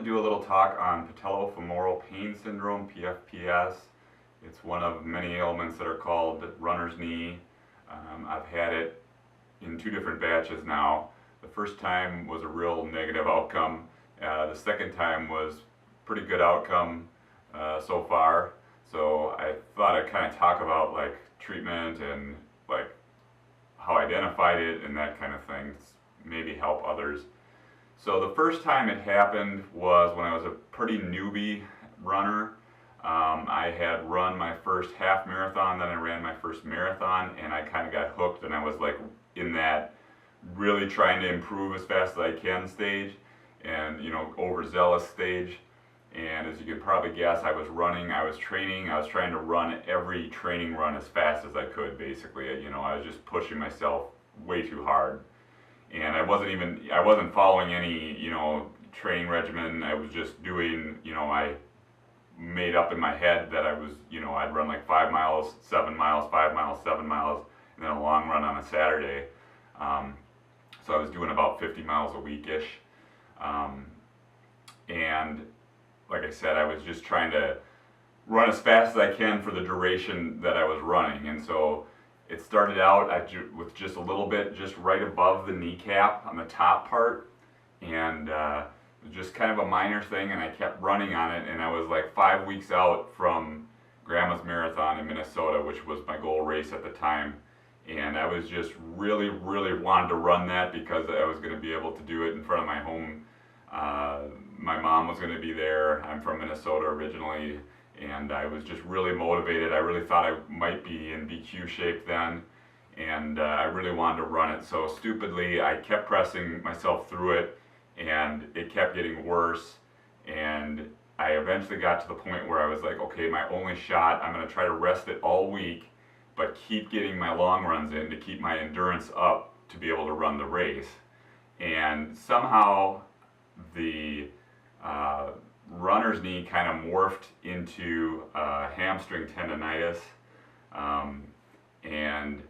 to do a little talk on patellofemoral pain syndrome, PFPS. It's one of many ailments that are called runner's knee. I've had it in 2 different batches now. The first time was a real negative outcome. The second time was pretty good outcome so far. So I thought I'd kind of talk about like treatment and like how I identified it and that kind of thing, maybe help others. So the first time it happened was when I was a pretty newbie runner. I had run my first half marathon, then I ran my first marathon, and I kind of got hooked, and I was like in that really trying to improve as fast as I can stage, and overzealous stage. And as you can probably guess, I was running, I was training, I was trying to run every training run as fast as I could, basically. I was just pushing myself way too hard. And I wasn't following any, training regimen. I was just doing, I made up in my head that I was, I'd run like 5 miles, 7 miles, 5 miles, 7 miles, and then a long run on a Saturday. So I was doing about 50 miles a week-ish. And like I said, I was just trying to run as fast as I can for the duration that I was running. And so it started out with just a little bit, just right above the kneecap on the top part. And just kind of a minor thing, and I kept running on it. And I was like 5 weeks out from Grandma's Marathon in Minnesota, which was my goal race at the time. And I was just really, really wanted to run that because I was going to be able to do it in front of my home. My mom was going to be there. I'm from Minnesota originally, and I was just really motivated. I really thought I might be in BQ shape then, and I really wanted to run it. So stupidly, I kept pressing myself through it, and it kept getting worse. And I eventually got to the point where I was like, okay, my only shot, I'm going to try to rest it all week, but keep getting my long runs in to keep my endurance up to be able to run the race. And somehow the runner's knee kind of morphed into hamstring tendonitis, and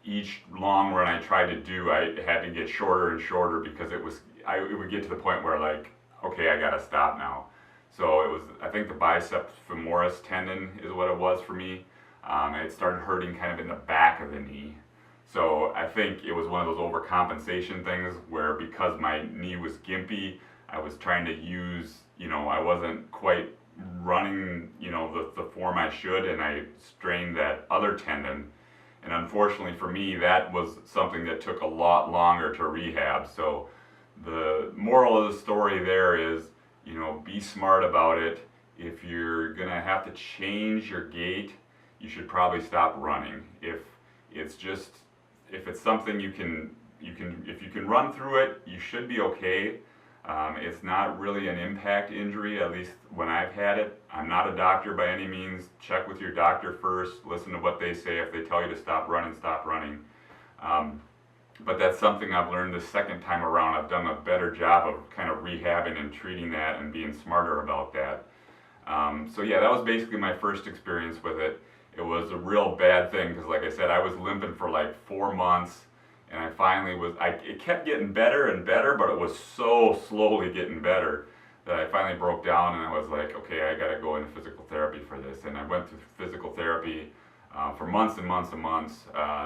each long run I tried to do, I had to get shorter and shorter because it would get to the point where like, okay, I gotta stop now. So it was, I think the biceps femoris tendon is what it was for me. It started hurting kind of in the back of the knee. So I think it was one of those overcompensation things where because my knee was gimpy, I was trying to use, I wasn't quite running, the form I should, and I strained that other tendon. And unfortunately for me, that was something that took a lot longer to rehab. So the moral of the story there is, be smart about it. If you're gonna have to change your gait, you should probably stop running. If it's something if you can run through it, you should be okay. It's not really an impact injury, at least when I've had it. I'm not a doctor by any means. Check with your doctor first, listen to what they say. If they tell you to stop running, stop running. But that's something I've learned the second time around. I've done a better job of kind of rehabbing and treating that and being smarter about that. So yeah, that was basically my first experience with it. It was a real bad thing because, like I said, I was limping for like 4 months, and I finally it kept getting better and better, but it was so slowly getting better that I finally broke down, and I was like, okay, I gotta go into physical therapy for this. And I went through physical therapy for months and months and months.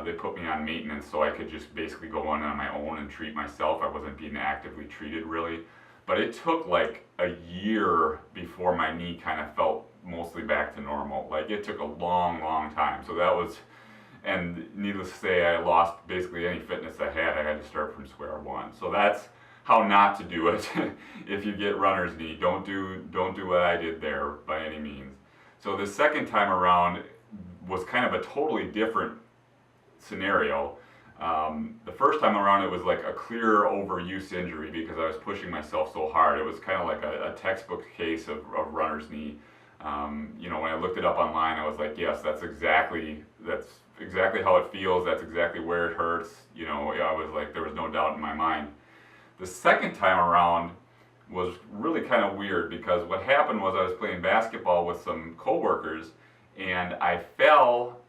They put me on maintenance so I could just basically go on my own and treat myself. I wasn't being actively treated really. But it took like a year before my knee kind of felt mostly back to normal. Like it took a long, long time. So that was, and needless to say, I lost basically any fitness I had. I had to start from square one. So that's how not to do it. If you get runner's knee, don't do what I did there by any means. So the second time around was kind of a totally different scenario. The first time around it was like a clear overuse injury because I was pushing myself so hard. It was kind of like a textbook case of runner's knee. When I looked it up online, I was like, yes, that's exactly how it feels. That's exactly where it hurts. I was like, there was no doubt in my mind. The second time around was really kind of weird because what happened was I was playing basketball with some coworkers, and I fell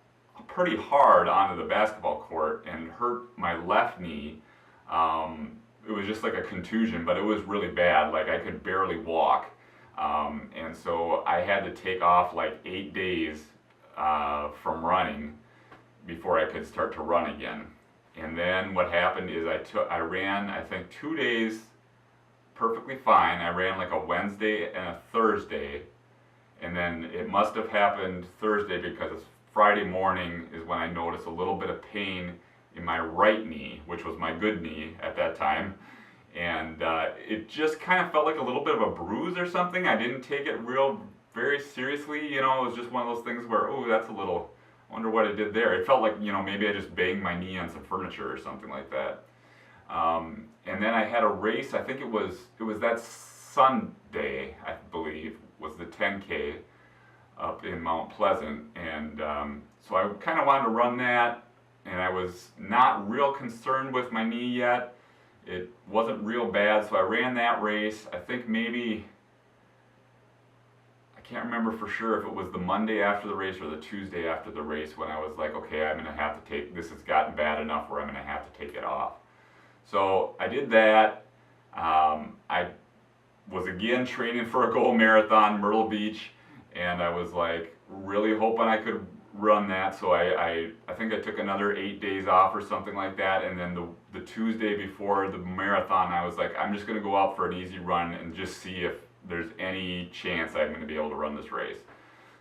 pretty hard onto the basketball court and hurt my left knee. it was just like a contusion, but it was really bad. Like I could barely walk. And so I had to take off like 8 days from running before I could start to run again. And then what happened is I ran, I think 2 days perfectly fine. I ran like a Wednesday and a Thursday, and then it must have happened Thursday because Friday morning is when I noticed a little bit of pain in my right knee, which was my good knee at that time. And it just kind of felt like a little bit of a bruise or something. I didn't take it very seriously. You know, it was just one of those things where, oh, that's a little, I wonder what I did there. It felt like, you know, maybe I just banged my knee on some furniture or something like that. And then I had a race, I think it was that Sunday, I believe, was the 10K up in Mount Pleasant. And so I kind of wanted to run that, and I was not real concerned with my knee yet. It wasn't real bad, so I ran that race. I think maybe, I can't remember for sure if it was the Monday after the race or the Tuesday after the race when I was like, okay, I'm going to have to take, this has gotten bad enough where I'm going to have to take it off. So I did that. I was again training for a goal marathon, Myrtle Beach, and I was like really hoping I could run that. So I think I took another 8 days off or something like that. And then the Tuesday before the marathon, I was like, I'm just going to go out for an easy run and just see if there's any chance I'm going to be able to run this race.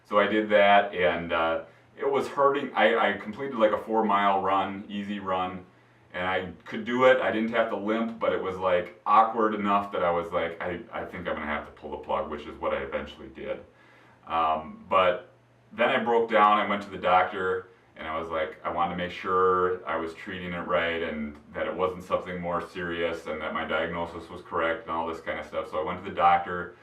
So I did that, and it was hurting. I completed like a 4-mile run, easy run. And I could do it. I didn't have to limp, but it was like awkward enough that I was like, I think I'm gonna have to pull the plug, which is what I eventually did. But then I broke down. I went to the doctor, and I was like, I wanted to make sure I was treating it right and that it wasn't something more serious and that my diagnosis was correct and all this kind of stuff. So I went to the doctor,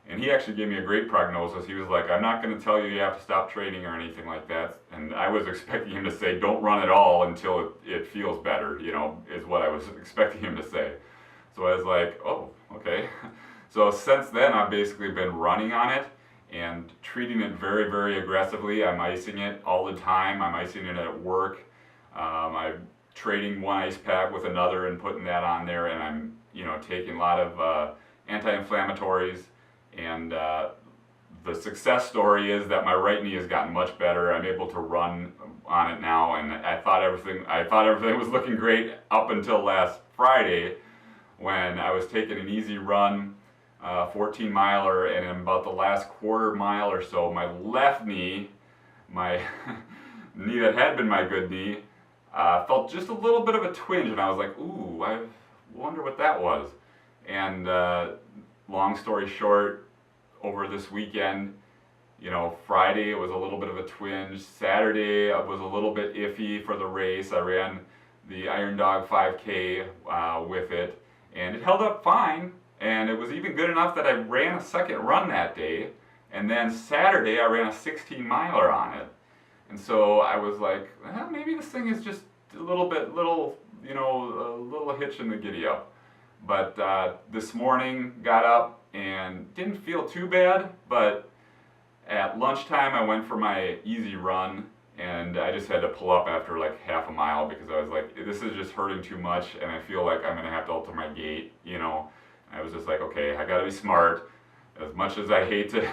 and he actually gave me a great prognosis. He was like, I'm not going to tell you have to stop training or anything like that. And I was expecting him to say, don't run at all until it feels better, you know, is what I was expecting him to say. So I was like, oh, okay. So since then, I've basically been running on it and treating it very, very aggressively. I'm icing it all the time. I'm icing it at work. I'm trading one ice pack with another and putting that on there. And I'm, you know, taking a lot of anti-inflammatories. And the success story is that my right knee has gotten much better. I'm able to run on it now, and I thought everything was looking great up until last Friday, when I was taking an easy run, 14-miler, and in about the last quarter mile or so, my left knee, my knee that had been my good knee, felt just a little bit of a twinge, and I was like, ooh, I wonder what that was. And long story short, over this weekend, you know, Friday it was a little bit of a twinge. Saturday I was a little bit iffy for the race. I ran the Iron Dog 5K with it, and it held up fine. And it was even good enough that I ran a second run that day. And then Saturday I ran a 16-miler on it. And so I was like, well, maybe this thing is just a little hitch in the giddy up. But this morning, got up and didn't feel too bad, but at lunchtime I went for my easy run, and I just had to pull up after like half a mile because I was like, this is just hurting too much, and I feel like I'm going to have to alter my gait, you know. I was just like, okay, I got to be smart. As much as I hate to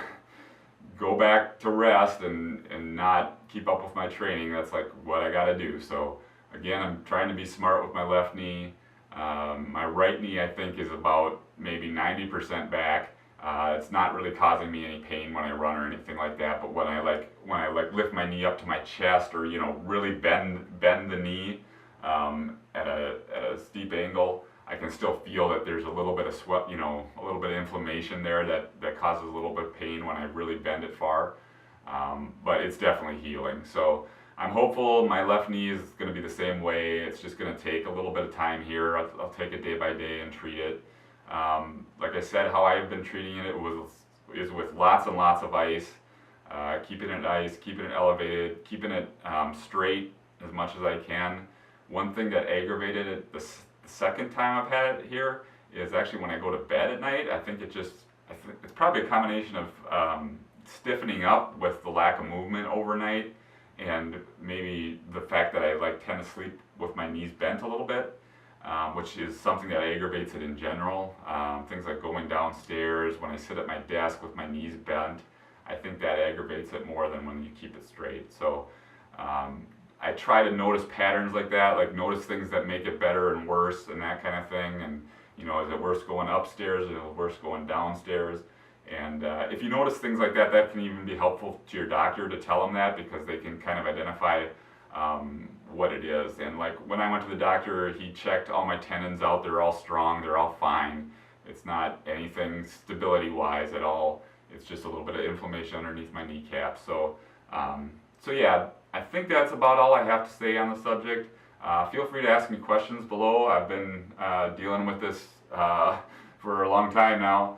go back to rest and not keep up with my training, that's like what I got to do. So again, I'm trying to be smart with my left knee. My right knee, I think, is about maybe 90% back. It's not really causing me any pain when I run or anything like that. But when I lift my knee up to my chest, or, you know, really bend the knee at a steep angle, I can still feel that there's a little bit of sweat, you know, a little bit of inflammation there that causes a little bit of pain when I really bend it far. But it's definitely healing. So I'm hopeful my left knee is going to be the same way. It's just going to take a little bit of time here. I'll take it day by day and treat it. Like I said, how I've been treating it is with lots and lots of ice, keeping it ice, keeping it elevated, keeping it straight as much as I can. One thing that aggravated it the second time I've had it here is actually when I go to bed at night. I think it's probably a combination of stiffening up with the lack of movement overnight, and maybe the fact that I tend to sleep with my knees bent a little bit. which is something that aggravates it in general. Things like going downstairs, when I sit at my desk with my knees bent, I think that aggravates it more than when you keep it straight. So I try to notice patterns like that, like notice things that make it better and worse and that kind of thing. And is it worse going upstairs, or is it worse going downstairs? And if you notice things like that, that can even be helpful to your doctor to tell them that, because they can kind of identify what it is. And like when I went to the doctor, he checked all my tendons out. They're all strong. They're all fine. It's not anything stability-wise at all. It's just a little bit of inflammation underneath my kneecap. So yeah, I think that's about all I have to say on the subject. Feel free to ask me questions below. I've been dealing with this for a long time now.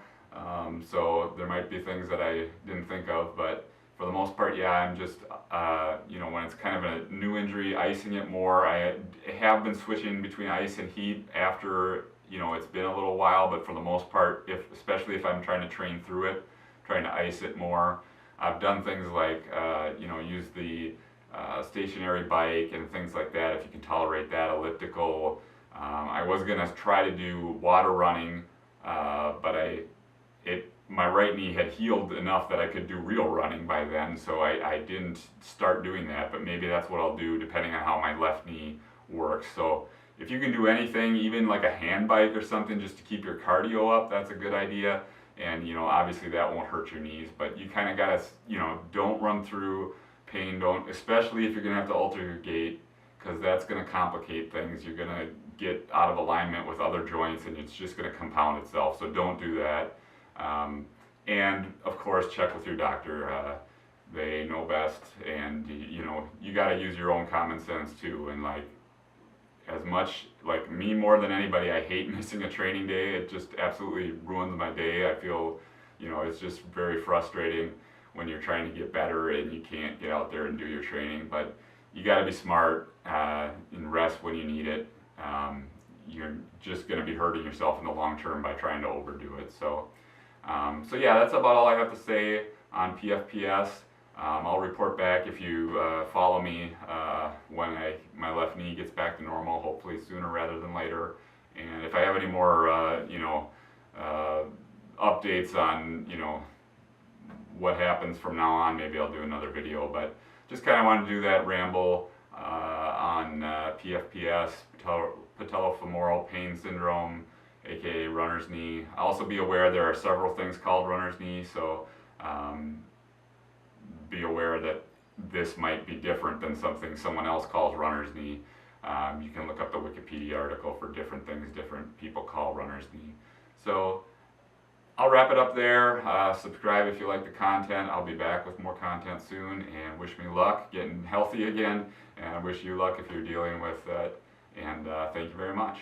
So there might be things that I didn't think of, but for the most part, yeah, I'm just, when it's kind of a new injury, icing it more. I have been switching between ice and heat after, it's been a little while, but for the most part, especially if I'm trying to train through it, trying to ice it more. I've done things like, use the stationary bike and things like that, if you can tolerate that, elliptical. I was gonna try to do water running, but my right knee had healed enough that I could do real running by then, so I didn't start doing that, but maybe that's what I'll do depending on how my left knee works. So if you can do anything, even like a hand bike or something, just to keep your cardio up, that's a good idea. And obviously that won't hurt your knees, but you kind of gotta, don't run through pain, especially if you're gonna have to alter your gait, because that's gonna complicate things. You're gonna get out of alignment with other joints, and it's just gonna compound itself, so don't do that. And of course, check with your doctor. They know best, and you gotta use your own common sense too. And like, as much, like me more than anybody, I hate missing a training day. It just absolutely ruins my day. I feel, it's just very frustrating when you're trying to get better and you can't get out there and do your training. But you got to be smart and rest when you need it. You're just going to be hurting yourself in the long term by trying to overdo it. So yeah, that's about all I have to say on PFPS. I'll report back if you follow me when my left knee gets back to normal, hopefully sooner rather than later. And if I have any more, updates on, what happens from now on, maybe I'll do another video. But just kind of want to do that ramble on PFPS, Patellofemoral pain syndrome, aka runner's knee. Also be aware there are several things called runner's knee, so be aware that this might be different than something someone else calls runner's knee. You can look up the Wikipedia article for different things different people call runner's knee. So I'll wrap it up there. Subscribe if you like the content. I'll be back with more content soon, and wish me luck getting healthy again, and I wish you luck if you're dealing with that. And thank you very much.